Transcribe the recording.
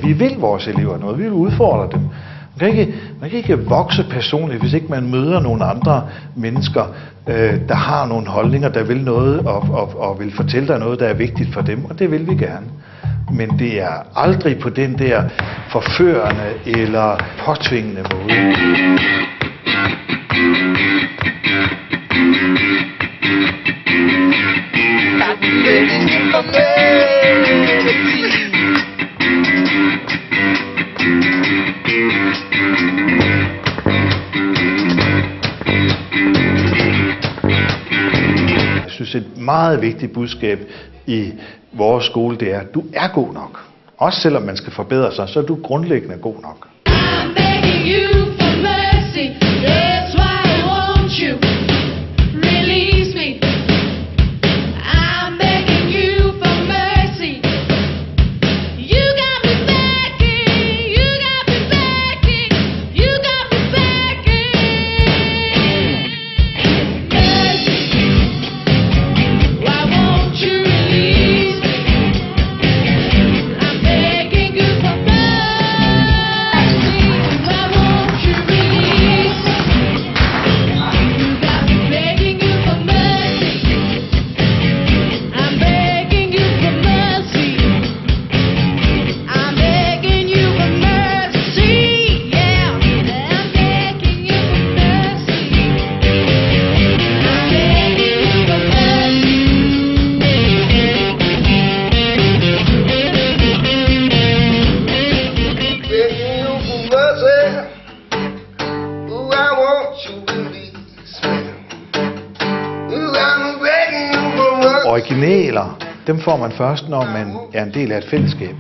Vi vil vores elever noget, vi vil udfordre dem. Man kan ikke vokse personligt, hvis ikke man møder nogle andre mennesker, der har nogle holdninger, der vil noget og vil fortælle dig noget, der er vigtigt for dem, og det vil vi gerne. Men det er aldrig på den der forførende eller påtvingende måde. Jeg synes, et meget vigtigt budskab i vores skole, det er, at du er god nok. Også selvom man skal forbedre sig, så er du grundlæggende god nok. Originaler, dem får man først, når man er en del af et fællesskab.